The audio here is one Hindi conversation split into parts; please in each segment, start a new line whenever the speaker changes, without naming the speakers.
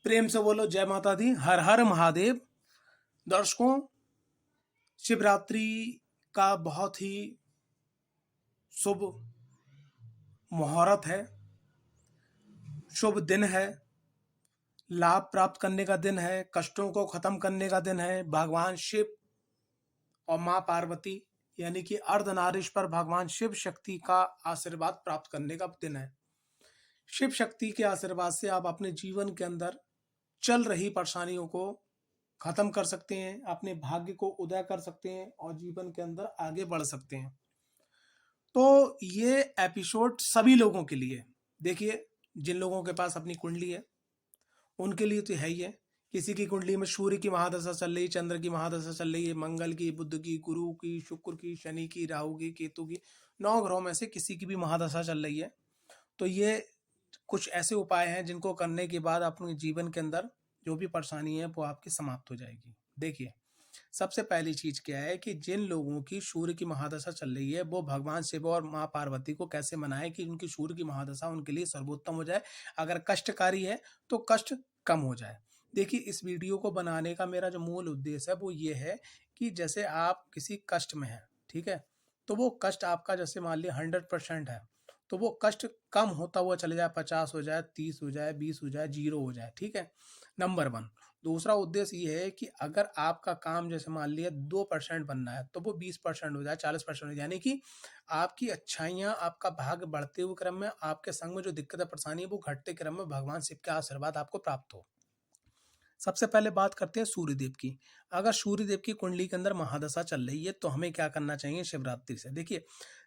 प्रेम से बोलो जय माता दी, हर हर महादेव। दर्शकों, शिवरात्रि का बहुत ही शुभ मुहूर्त है, शुभ दिन है, लाभ प्राप्त करने का दिन है, कष्टों को खत्म करने का दिन है। भगवान शिव और माँ पार्वती यानी कि अर्धनारीश्वर भगवान शिव शक्ति का आशीर्वाद प्राप्त करने का दिन है। शिव शक्ति के आशीर्वाद से आप अपने जीवन के अंदर चल रही परेशानियों को खत्म कर सकते हैं, अपने भाग्य को उदय कर सकते हैं और जीवन के अंदर आगे बढ़ सकते हैं। तो ये एपिसोड सभी लोगों के लिए, देखिए, जिन लोगों के पास अपनी कुंडली है उनके लिए तो है ही है। किसी की कुंडली में सूर्य की महादशा चल रही, चंद्र की महादशा चल रही है, मंगल की, बुध की, गुरु की, शुक्र की, शनि की, राहु की, केतु की, 9 ग्रहों में से किसी की भी महादशा चल रही है, तो ये कुछ ऐसे उपाय हैं जिनको करने के बाद अपने जीवन के अंदर जो भी परेशानी है वो आपकी समाप्त हो जाएगी। देखिए, सबसे पहली चीज क्या है कि जिन लोगों की सूर्य की महादशा चल रही है वो भगवान शिव और माँ पार्वती को कैसे मनाए कि उनकी सूर्य की महादशा उनके लिए सर्वोत्तम हो जाए, अगर कष्टकारी है तो कष्ट कम हो जाए। देखिए, इस वीडियो को बनाने का मेरा जो मूल उद्देश्य है वो ये है कि जैसे आप किसी कष्ट में हैं, ठीक है, तो वो कष्ट आपका जैसे मान लिया 100% है, तो वो कष्ट कम होता हुआ चले जाए, 50 हो जाए, 30 हो जाए, 20 हो जाए, 0 हो जाए, ठीक है, नंबर 1। दूसरा उद्देश्य ये है कि अगर आपका काम जैसे मान लिया 2% बनना है तो वो 20% हो जाए, 40% हो जाए, यानी कि आपकी अच्छाइयाँ, आपका भाग्य बढ़ते हुए क्रम में, आपके संग में जो दिक्कत परेशानी है वो घटते क्रम में भगवान शिव का आशीर्वाद आपको प्राप्त हो। सबसे पहले बात करते हैं सूर्यदेव की। अगर सूर्यदेव की कुंडली के अंदर महादशा चल रही है तो हमें क्या करना चाहिए शिवरात्रि से। देखिए,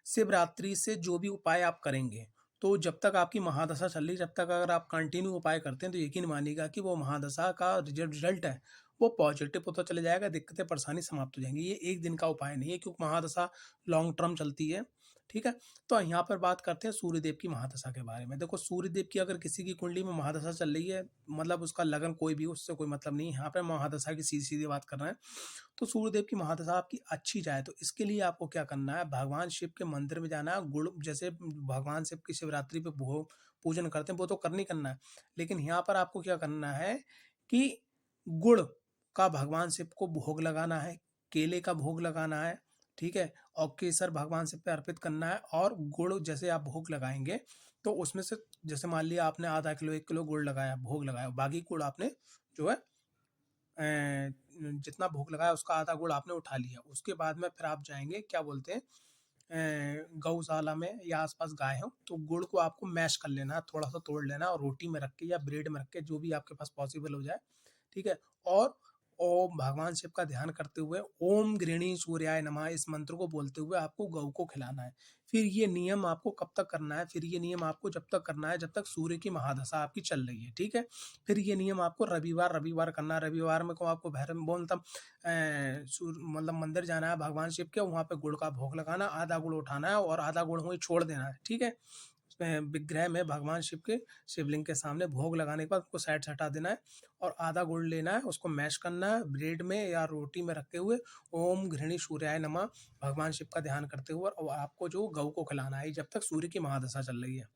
शिवरात्रि से जो भी उपाय आप करेंगे, तो जब तक आपकी महादशा चल रही, जब तक अगर आप कंटिन्यू उपाय करते हैं तो यकीन मानिएगा कि वो महादशा का रिजल्ट है वो पॉजिटिव होता चले जाएगा, दिक्कतें परेशानी समाप्त हो जाएंगी। ये एक दिन का उपाय नहीं है क्योंकि महादशा लॉन्ग टर्म चलती है, ठीक है। तो यहाँ पर बात करते हैं सूर्यदेव की महादशा के बारे में। देखो, सूर्यदेव की अगर किसी की कुंडली में महादशा चल रही है, मतलब उसका लगन कोई भी, उससे कोई मतलब नहीं, यहाँ पे महादशा की सीधी सीधी बात कर रहे हैं। तो सूर्यदेव की महादशा आपकी अच्छी जाए तो इसके लिए आपको क्या करना है, भगवान शिव के मंदिर में जाना है। गुड़, जैसे भगवान शिव की शिवरात्रि पे भोग पूजन करते हैं वो तो करनी करना है, लेकिन यहाँ पर आपको क्या करना है कि गुड़ का भगवान शिव को भोग लगाना है, केले का भोग लगाना है, ठीक है, और केसर भगवान शिव पे अर्पित करना है। और गुड़ जैसे आप भोग लगाएंगे तो उसमें से जैसे मान लिया आपने आधा किलो 1 किलो गुड़ लगाया, भोग लगाया, बाकी गुड़ आपने जो है जितना भोग लगाया उसका आधा गुड़ आपने उठा लिया। उसके बाद में फिर आप जाएंगे, क्या बोलते हैं, गौशाला में या आसपास गाय हो तो गुड़ को आपको मैश कर लेना है, थोड़ा सा तोड़ लेना है और रोटी में रख के या ब्रेड में रख के, जो भी आपके पास पॉसिबल हो जाए, ठीक है। और ओम भगवान शिव का ध्यान करते हुए ओम गृहिणी सूर्याय नमः इस मंत्र को बोलते हुए आपको गौ को खिलाना है। फिर ये नियम आपको कब तक करना है, फिर ये नियम आपको जब तक करना है जब तक सूर्य की महादशा आपकी चल रही है, ठीक है। फिर ये नियम आपको रविवार रविवार करना है। रविवार में को आपको भैरव मतलब मतलब मंदिर जाना है भगवान शिव के, वहाँ पे गुड़ का भोग लगाना, आधा गुड़ उठाना है और आधा गुड़ वहीं छोड़ देना है, ठीक है। विग्रह में भगवान शिव के शिवलिंग के सामने भोग लगाने के बाद उसको साइड से हटा देना है और आधा गुड़ लेना है, उसको मैश करना है ब्रेड में या रोटी में रखे हुए, ओम गृहिणी सूर्याय नमः भगवान शिव का ध्यान करते हुए, और आपको जो गऊ को खिलाना है जब तक सूर्य की महादशा चल रही है।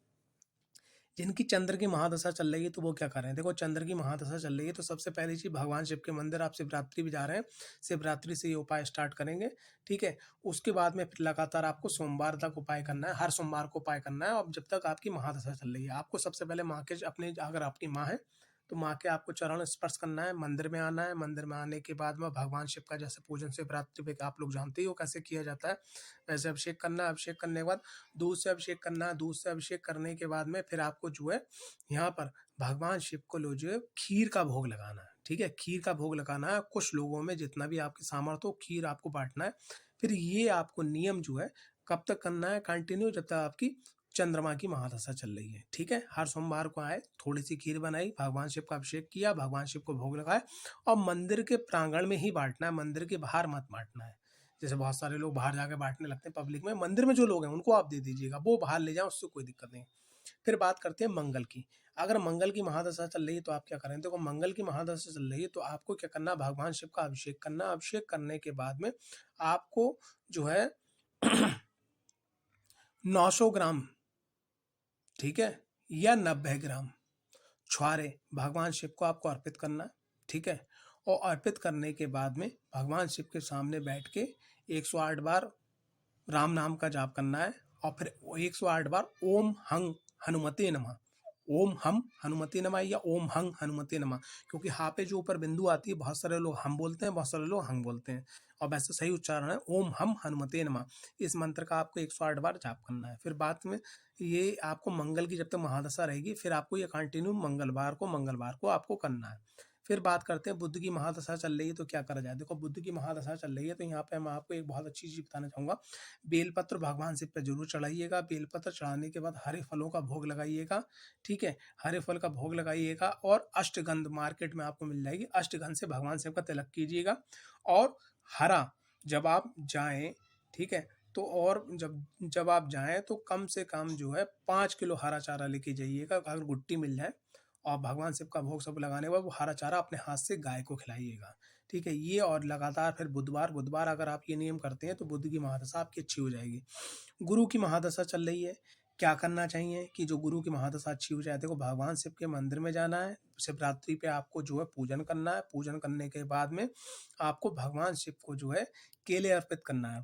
जिनकी चंद्र की महादशा चल रही है तो वो क्या कर रहे हैं, देखो, चंद्र की महादशा चल रही है तो सबसे पहली चीज भगवान शिव के मंदिर आप शिवरात्रि भी जा रहे हैं, शिवरात्रि से ये उपाय स्टार्ट करेंगे, ठीक है। उसके बाद में फिर लगातार आपको सोमवार तक उपाय करना है, हर सोमवार को उपाय करना है, और जब तक आपकी महादशा चल रही है आपको सबसे पहले माँ के अपने, अगर आपकी माँ है तो माँ के आपको चरण स्पर्श करना है, मंदिर में आना है। मंदिर में आने के बाद में भगवान शिव का जैसे पूजन शिवरात्रि पे आप लोग जानते ही हो कैसे किया जाता है, वैसे अभिषेक करना है। अभिषेक करने के बाद दूध से अभिषेक करना है। दूध से अभिषेक करने के बाद में फिर आपको जो है यहाँ पर भगवान शिव को लो जो है खीर का भोग लगाना है, ठीक है। खीर का भोग लगाना है, कुछ लोगों में जितना भी आपकी सामर्थ्य हो खीर आपको बांटना है। फिर ये आपको नियम जो है कब तक करना है, कंटिन्यू, जब तक आपकी चंद्रमा की महादशा चल रही है, ठीक है। हर सोमवार को आए, थोड़ी सी खीर बनाई, भगवान शिव का अभिषेक किया, भगवान शिव को भोग लगाए, और मंदिर के प्रांगण में ही बांटना है, मंदिर के बाहर मत बांटना है। जैसे बहुत सारे लोग बाहर जाके बांटने लगते हैं पब्लिक में, मंदिर में जो लोग हैं उनको आप दे दीजिएगा, वो बाहर ले जाओ, उससे कोई दिक्कत नहीं। फिर बात करते हैं मंगल की। अगर मंगल की महादशा चल रही है तो आप क्या करें, देखो, मंगल की महादशा चल रही है तो आपको क्या करना, भगवान शिव का अभिषेक करना। अभिषेक करने के बाद में आपको जो है 900 ग्राम, ठीक है, या 90 ग्राम छुहारे भगवान शिव को आपको अर्पित करना है, ठीक है। और अर्पित करने के बाद में भगवान शिव के सामने बैठ के 108 बार राम नाम का जाप करना है, और फिर 108 बार ओम हंग हनुमते नमः, ओम हम हनुमते नमः या ओम हंग हनुमते नमः, क्योंकि हा पे जो ऊपर बिंदु आती है बहुत सारे लोग हम बोलते हैं, बहुत सारे लोग हंग बोलते हैं, और वैसे सही उच्चारण है ओम हम हनुमते नमः। इस मंत्र का आपको 108 बार जाप करना है। फिर बाद में ये आपको मंगल की जब तक महादशा रहेगी फिर आपको ये कंटिन्यू मंगलवार को आपको करना है। फिर बात करते हैं बुद्ध की महादशा चल रही है तो क्या करा जाए। देखो बुद्ध की महादशा चल रही है तो यहाँ पे मैं आपको एक बहुत अच्छी चीज़ बताना चाहूँगा। बेलपत्र भगवान शिव पे जरूर चढ़ाइएगा। बेलपत्र चढ़ाने के बाद हरे फलों का भोग लगाइएगा, ठीक है। हरे फल का भोग लगाइएगा और अष्टगंध मार्केट में आपको मिल जाएगी, अष्टगंध से भगवान शिव का तिलक कीजिएगा। और हरा जब आप जाएं, ठीक है, तो और जब आप जाएं तो कम से कम जो है 5 किलो हरा चारा लेके जाइएगा, अगर गुट्टी मिल जाए। और भगवान शिव का भोग सब लगाने के बाद वो हरा चारा अपने हाथ से गाय को खिलाइएगा, ठीक है। ये और लगातार फिर बुधवार अगर आप ये नियम करते हैं तो बुद्ध की महादशा आपकी अच्छी हो जाएगी। गुरु की महादशा चल रही है, क्या करना चाहिए कि जो गुरु की महादशा अच्छी हो जाए। देखो भगवान शिव के मंदिर में जाना है, शिवरात्रि पे आपको जो है पूजन करना है। पूजन करने के बाद में आपको भगवान शिव को जो है केले अर्पित करना है,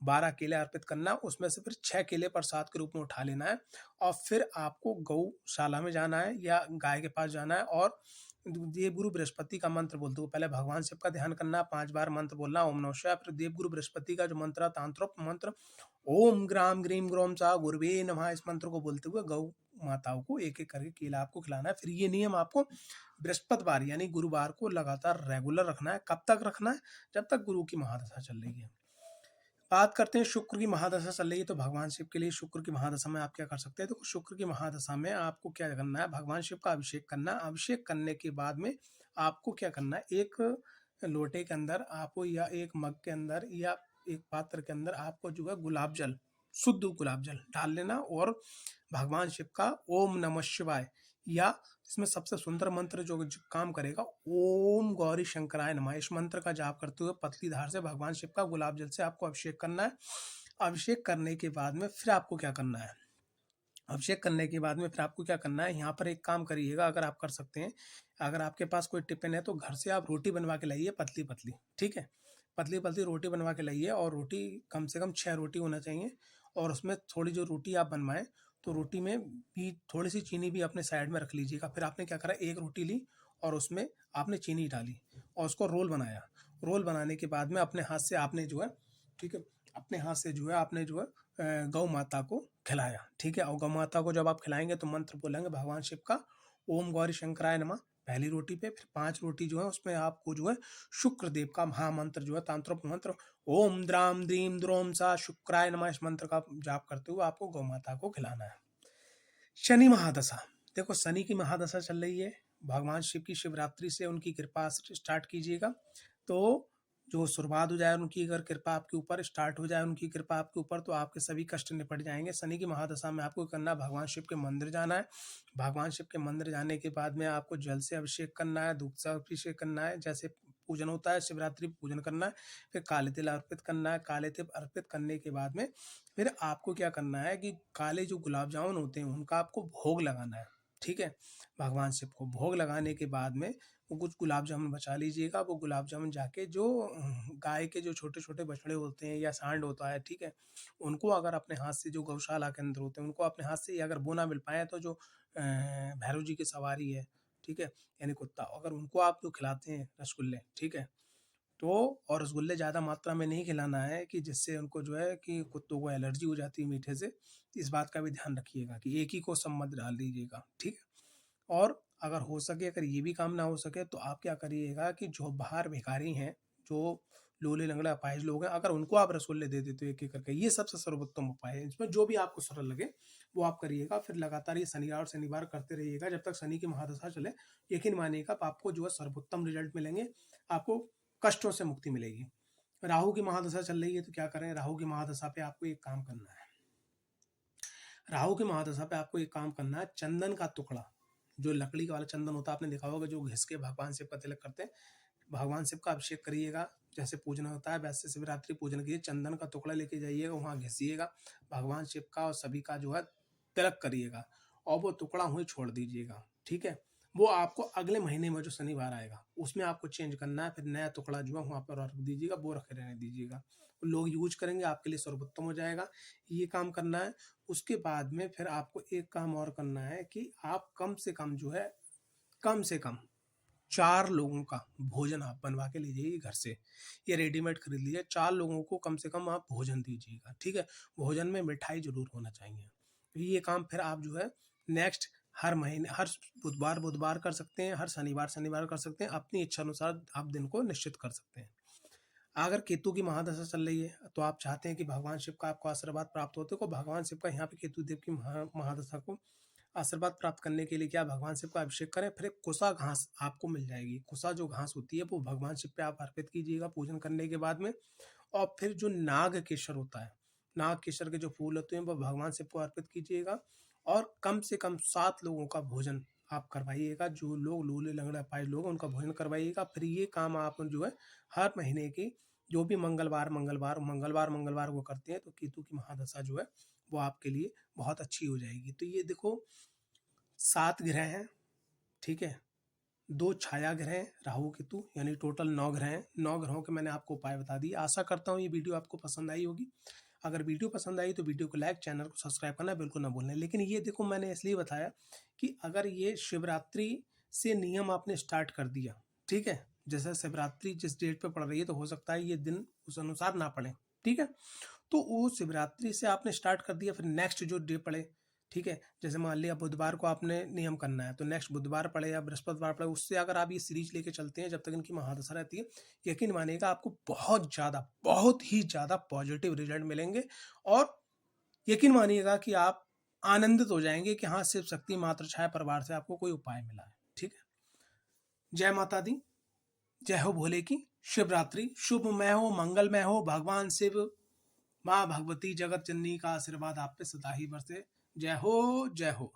12 केले अर्पित करना, उसमें से फिर 6 केले प्रसाद के रूप में उठा लेना है। और फिर आपको गौशाला में जाना है या गाय के पास जाना है और देवगुरु बृहस्पति का मंत्र बोलते हो। पहले भगवान शिव का ध्यान करना, 5 बार मंत्र बोलना ओम नमः शिवाय। फिर देवगुरु बृहस्पति का जो मंत्र है तांत्रिक मंत्र ओम ग्राम ग्रीम ग्रोम चा गुरुवे नमः, इस मंत्र को बोलते हुए गौ माताओं को एक एक करके केला आपको खिलाना है। फिर ये नियम आपको बृहस्पतिवार यानी गुरुवार को लगातार रेगुलर रखना है। कब तक रखना है? जब तक गुरु की महादशा चल रही है। बात करते हैं शुक्र की महादशा चल रही है तो भगवान शिव के लिए शुक्र की महादशा में आप क्या कर सकते हैं। तो शुक्र की महादशा में आपको क्या करना है, भगवान शिव का अभिषेक करना है। अभिषेक करने के बाद में आपको क्या करना है, एक लोटे के अंदर आपको या एक मग के अंदर या एक पात्र के अंदर आपको जो है गुलाब जल, शुद्ध गुलाब जल डाल लेना और भगवान शिव का ओम नमः शिवाय या इसमें सबसे सुंदर मंत्र जो काम करेगा ओम गौरी शंकराय नमः, इस मंत्र का जाप करते हुए पतली धार से भगवान शिव का गुलाब जल से आपको अभिषेक करना है। अभिषेक करने के बाद में फिर आपको क्या करना है, अभिषेक करने के बाद में फिर आपको क्या करना है, यहाँ पर एक काम करिएगा अगर आप कर सकते हैं, अगर आपके पास कोई टिफिन है तो घर से आप रोटी बनवा के लाइए पतली पतली, ठीक है। पतली पतली रोटी बनवा के लाइए और रोटी कम से कम 6 रोटी होना चाहिए। और उसमें थोड़ी जो रोटी आप बनवाएं तो रोटी में भी थोड़ी सी चीनी भी अपने साइड में रख लीजिएगा। फिर आपने क्या करा, एक रोटी ली और उसमें आपने चीनी डाली और उसको रोल बनाया। रोल बनाने के बाद में अपने हाथ से आपने जो है, ठीक है, अपने हाथ से जो है आपने जो है गौ माता को खिलाया, ठीक है। और गौ माता को जब आप खिलाएंगे तो मंत्र बोलेंगे भगवान शिव का ओम गौरी शंकराय नमः पहली रोटी पे। फिर 5 रोटी जो है उसमें आपको जो है शुक्र देव का महामंत्र जो है तांत्रिक मंत्र ओम द्राम द्रीम द्रोम सा शुक्राय नमः, इस मंत्र का जाप करते हुए आपको गौ माता को खिलाना है। शनि महादशा, देखो शनि की महादशा चल रही है। भगवान शिव की शिवरात्रि से उनकी कृपा स्टार्ट कीजिएगा तो जो शुरुआत हो जाए उनकी, अगर कृपा आपके ऊपर स्टार्ट हो जाए उनकी कृपा आपके ऊपर तो आपके सभी कष्ट निपट जाएंगे। शनि की महादशा में आपको करना है, भगवान शिव के मंदिर जाना है। भगवान शिव के मंदिर जाने के बाद में आपको जल से अभिषेक करना है, दूध से अभिषेक करना है, जैसे पूजन होता है शिवरात्रि पूजन करना है। फिर काले तिल अर्पित करना है। काले तिल अर्पित करने के बाद में फिर आपको क्या करना है कि काले जो गुलाब जामुन होते हैं उनका आपको भोग लगाना है, ठीक है। भगवान शिव को भोग लगाने के बाद में वो कुछ गुलाब जामुन बचा लीजिएगा। वो गुलाब जामुन जाके जो गाय के जो छोटे छोटे बछड़े होते हैं या सांड होता है, ठीक है, उनको अगर अपने हाथ से, जो गौशाला के अंदर होते हैं उनको अपने हाथ से अगर वो ना मिल पाए तो जो भैरव जी की सवारी है, ठीक है, यानी कुत्ता, अगर उनको आप जो खिलाते हैं रसगुल्ले, ठीक है, तो और रसगुल्ले ज़्यादा मात्रा में नहीं खिलाना है कि जिससे उनको जो है कि कुत्तों को एलर्जी हो जाती है मीठे से। इस बात का भी ध्यान रखिएगा कि एक ही को सब मत डाल दीजिएगा, ठीक है। और अगर हो सके, अगर ये भी काम ना हो सके तो आप क्या करिएगा कि जो बाहर भिखारी हैं, जो लोले लंगड़े अपाहिज लोग हैं, अगर उनको आप रसगुल्ले दे देते हो एक एक करके, ये सबसे सर्वोत्तम उपाय है। इसमें जो भी आपको सरल लगे वो आप करिएगा। फिर लगातार ये शनिवार शनिवार करते रहिएगा जब तक शनि की महादशा चले। यकीन मानिएगा आपको जो है सर्वोत्तम रिजल्ट मिलेंगे, आपको कष्टों से मुक्ति मिलेगी। राहु की महादशा चल रही है तो क्या करें, राहु की महादशा पे आपको एक काम करना है। राहु की महादशा पे आपको एक काम करना है, चंदन का टुकड़ा, जो लकड़ी का वाला चंदन होता है आपने देखा होगा, जो घिस के भगवान शिव का तिलक करते हैं, भगवान शिव का अभिषेक करिएगा। जैसे पूजन होता है वैसे शिवरात्रि पूजन कीजिए। चंदन का टुकड़ा लेके जाइएगा, वहाँ घिसिएगा, भगवान शिव का और सभी का जो है तिलक करिएगा और वो टुकड़ा हुई छोड़ दीजिएगा, ठीक है। वो आपको अगले महीने में जो शनिवार आएगा उसमें आपको चेंज करना है। फिर नया टुकड़ा जो है वहाँ पर रख दीजिएगा, वो रखे रहने दीजिएगा, लोग यूज करेंगे, आपके लिए सर्वोत्तम हो जाएगा। ये काम करना है। उसके बाद में फिर आपको एक काम और करना है कि आप कम से कम जो है, कम से कम 4 लोगों का भोजन आप बनवा के लीजिए घर से, ये रेडीमेड खरीद लीजिए। 4 लोगों को कम से कम आप भोजन दीजिएगा, ठीक है? भोजन में मिठाई ज़रूर होना चाहिए। ये काम फिर आप जो है नेक्स्ट हर महीने, हर बुधवार कर सकते हैं, हर शनिवार कर सकते हैं। अपनी इच्छा अनुसार आप दिन को निश्चित कर सकते हैं। अगर केतु की महादशा चल रही है तो आप चाहते हैं कि भगवान शिव का आपको आशीर्वाद प्राप्त होते हो, तो भगवान शिव का यहाँ पे केतु देव की महादशा को आशीर्वाद प्राप्त करने के लिए क्या भगवान शिव का अभिषेक करें। फिर एक कुसा घास आपको मिल जाएगी। कुसा जो घास होती है वो भगवान शिव पे आप अर्पित कीजिएगा पूजन करने के बाद में। और फिर जो नाग केशर होता है, नाग केशर के जो फूल होते हैं वो भगवान शिव को अर्पित कीजिएगा। और कम से कम 7 लोगों का भोजन आप करवाइएगा। जो लोग लूले लंगड़ा पाए लोग हैं, उनका भोजन करवाइएगा। फिर ये काम आप जो है हर महीने की जो भी मंगलवार को करते हैं, तो केतु की महादशा जो है वो आपके लिए बहुत अच्छी हो जाएगी। तो ये देखो 7 ग्रह हैं, ठीक है? 2 छाया ग्रह हैं, राहु केतु, यानी टोटल 9 ग्रह हैं। 9 ग्रहों के मैंने आपको उपाय बता दिए। आशा करता हूँ ये वीडियो आपको पसंद आई होगी। अगर वीडियो पसंद आई तो वीडियो को लाइक, चैनल को सब्सक्राइब करना बिल्कुल ना भूलना। लेकिन ये देखो मैंने इसलिए बताया कि अगर ये शिवरात्रि से नियम आपने स्टार्ट कर दिया, ठीक है? जैसे शिवरात्रि जिस डेट पे पड़ रही है तो हो सकता है ये दिन उस अनुसार ना पड़े, ठीक है? तो वो शिवरात्रि से आपने स्टार्ट कर दिया, फिर नेक्स्ट जो डे पड़े, ठीक है? जैसे मान लिया बुधवार को आपने नियम करना है, तो नेक्स्ट बुधवार पड़े या बृहस्पतिवार पड़े, उससे अगर आप ये सीरीज लेके चलते हैं जब तक इनकी महादशा रहती है, यकीन मानिएगा आपको बहुत ही ज़्यादा पॉजिटिव रिजल्ट मिलेंगे। और यकीन मानिएगा कि आप आनंदित हो जाएंगे कि हाँ, शिव शक्ति मात्र छाया परिवार से आपको कोई उपाय मिला है, ठीक है? जय माता दी, जय हो भोले की। शिवरात्रि शुभमय हो, मंगलमय हो। भगवान शिव, माँ भगवती, जगत जननी का आशीर्वाद आप पे सदा ही बरसे। जय हो, जय हो।